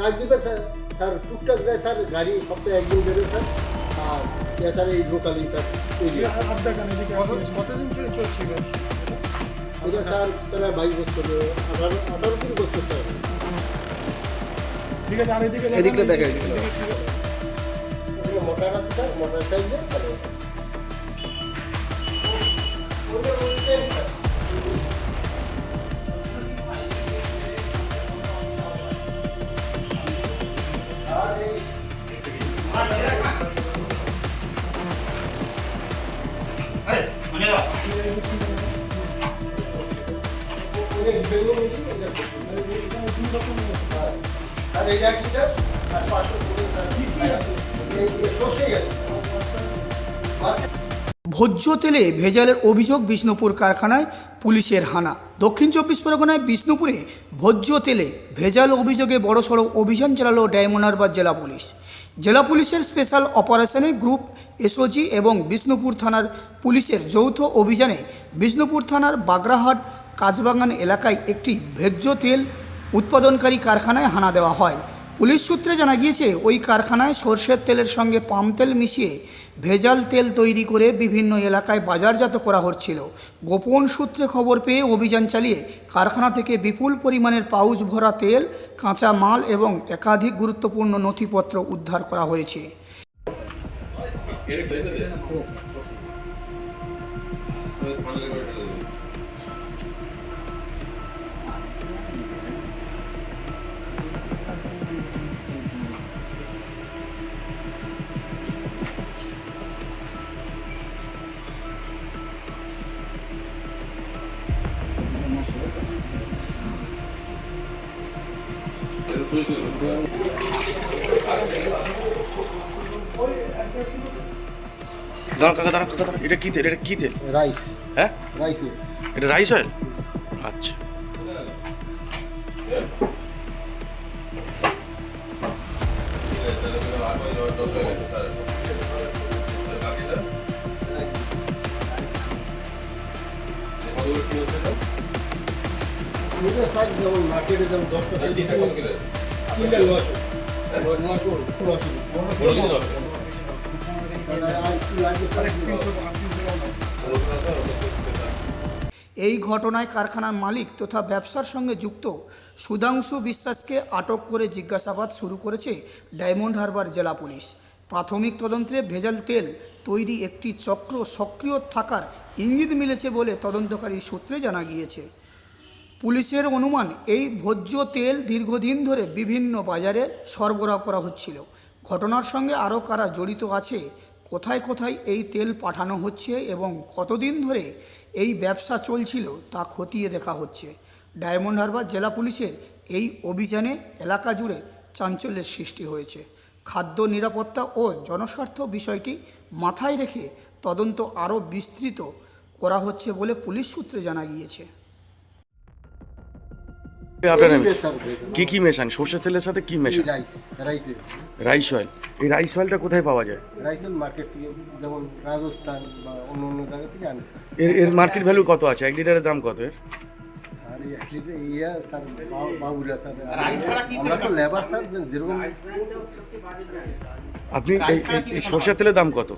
কাজ দিবে sir, sir টুকটাক দেয় স্যার, গাড়ি সপ্তাহে একদিন বেরোয় স্যার। আর স্যার এই লোকালি স্যার এরিয়া কতদিন ধরে চলছিল এটা স্যার প্রায় 22 বছর, 18 বছর স্যার। ঠিক আছে, আর এদিকে এদিকটা দেখা মোটর আছে স্যার, মোটর সাইকেল আর এটা কি আর 500 সর্ষে গেছে। ভোজ্য তেলে ভেজালের অভিযোগ বিষ্ণুপুর কারখানায় পুলিশের হানা। দক্ষিণ 24 পরগনায় বিষ্ণুপুরে ভোজ্য তেলে ভেজাল অভিযোগে বড়সড় অভিযান চালালো ডায়মন্ড হারবার জেলা পুলিশ। জেলা পুলিশের স্পেশাল অপারেশনে গ্রুপ এসওজি এবং বিষ্ণুপুর থানার পুলিশের যৌথ অভিযানে বিষ্ণুপুর থানার বাগরাহাট কাজবাগান এলাকায় একটি ভোজ্য তেল উৎপাদনকারী কারখানায় হানা দেওয়া হয়। পুলিশ সূত্রে জানা গিয়েছে, ওই কারখানায় সরষের তেলের সঙ্গে পাম তেল মিশিয়ে ভেজাল তেল তৈরি করে বিভিন্ন এলাকায় বাজারজাত করা হচ্ছিল। গোপন সূত্রে খবর পেয়ে অভিযান চালিয়ে কারখানা থেকে বিপুল পরিমাণের পাউচ ভরা তেল, কাঁচা মাল এবং একাধিক গুরুত্বপূর্ণ নথিপত্র উদ্ধার করা হয়েছে। দাঁড়া এটা কি তেল? এটা কি তেল? রাইস, হ্যাঁ, রাইসে এটা রাইস অয়েল। আচ্ছা, এটা স্যার যেমন মার্কেটে যেমন 10 টাকা কিনলে 900 এই ঘটনায় কারখানার মালিক তথা ব্যবসার সঙ্গে যুক্ত সুধাংশু বিশ্বাসকে আটক করে জিজ্ঞাসাবাদ শুরু করেছে ডায়মন্ড হারবার জেলা পুলিশ। প্রাথমিক তদন্তে ভেজাল তেল তৈরি একটি চক্র সক্রিয় থাকার ইঙ্গিত মিলেছে বলে তদন্তকারী সূত্রে জানা গিয়েছে। পুলিশের অনুমান, এই ভোজ্য তেল দীর্ঘদিন ধরে বিভিন্ন বাজারে সরবরাহ করা হচ্ছিল। ঘটনার সঙ্গে আরও কারা জড়িত আছে, কোথায় কোথায় এই তেল পাঠানো হচ্ছে এবং কতদিন ধরে এই ব্যবসা চলছিল তা খতিয়ে দেখা হচ্ছে। ডায়মন্ড হারবার জেলা পুলিশের এই অভিযানে এলাকা জুড়ে চাঞ্চল্যের সৃষ্টি হয়েছে। খাদ্য নিরাপত্তা ও জনস্বার্থ বিষয়টি মাথায় রেখে তদন্ত আরও বিস্তৃত করা হচ্ছে বলে পুলিশ সূত্রে জানা গিয়েছে। কি কি মেশান? সরষের তেলের সাথে কি মেশান? রাইসে রাইস অয়েল। এই রাইস অয়েলটা কোথায় পাওয়া যায়? রাইসের মার্কেট থেকে, যেমন রাজস্থান বা অন্য অন্য জায়গা থেকে আনি স্যার। এর মার্কেট ভ্যালু কত আছে? 1 লিটারের দাম কত এর? স্যার এই 1 লিটার স্যার বাবুরা স্যার, আমরা তো লেবার স্যার, যেরকম আপনি এই সরষের তেলের দাম কত?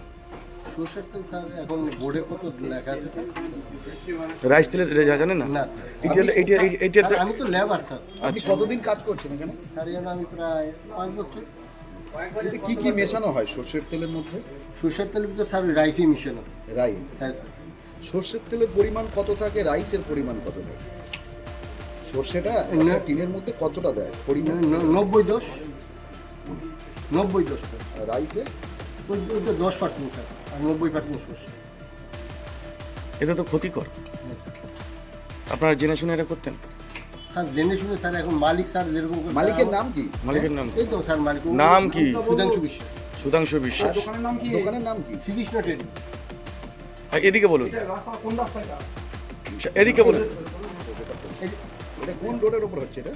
সরষের তেল স্যার এখন বোর্ডে কত লেখা আছে স্যার? রাইস তেলের জানেন না? না স্যার, এইটা স্যার, আমি তো লেবার স্যার। আপনি কতদিন কাজ করছেন এখানে? স্যার এখানে আমি প্রায় 5 বছর। এতে কি কি মেশানো হয় সরষের তেলের মধ্যে? সরষের তেল তো স্যার রাইসই মিশানো। রাইস। হ্যাঁ স্যার। সরষের তেলের পরিমাণ কত থাকে, রাইসের পরিমাণ কত থাকে? সরষেটা একটা টিনের মধ্যে কতটা দেয় পরিমাণ? 90-10 স্যার। আর রাইসে ওই তো 10% স্যার, আর 90% সরষে। এটা তো ক্ষতিকর। আপনারা জেনে শুনে এটা করতেন? স্যার জেনে শুনে স্যার, এখন মালিক স্যার যেরকম করে- মালিকের নাম কি? মালিকের নাম কি? এই তো স্যার মালিক নাম কি? সুধাংশু বিশ্বাস। সুধাংশু বিশ্বাস। দোকানের নাম কি? শ্রীকৃষ্ণ ট্রেডিং। এদিকে বলুন, এদিকে বলুন। এটা কোন রোডের উপর হচ্ছে এটা?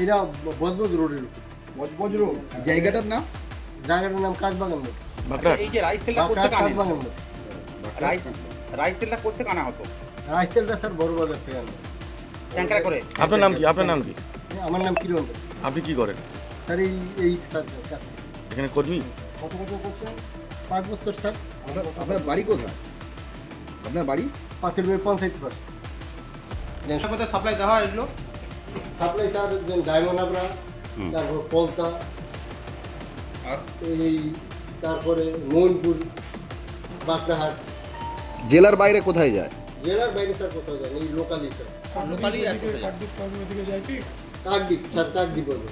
এটা বজবজ রোডের উপর। জায়গাটার নাম? জায়গাটার নাম কাজবাগান মোড়। বাগড়া। এই যে রাইস তেলটা করতে কানে কাজবাগান মোড়। রাইস তেলটা করতে কানা হতো। রাইস তেলটা স্যার বড় বাজার থেকে আনবো। ট্যাঙ্কার করে। আপনার নাম কি? আপনার নাম কি? আমার নাম কিরণ দে। আপনি কি করেন? স্যার এই স্যার কাজ। এখানে কর্মী? কত বছর করছেন? 5 বছর স্যার। আপনার বাড়ি কোথায়? আপনার বাড়ি? পাথরবেড় পঞ্চায়েত পাশ। কোথায় সাপ্লাই দেওয়া হয় এগুলো? সাপ্লাই স্যার ডায়মন্ড হাবড়া, তারপর পলতা, আর এই তারপরে মোহনপুর, বাঁকড়াহাট। জেলার বাইরে কোথায় যায়? জেলার বাইরে স্যার কোথাও যায় এই locally sir. Locally Kakdwip sir, Kakdwip বলবে।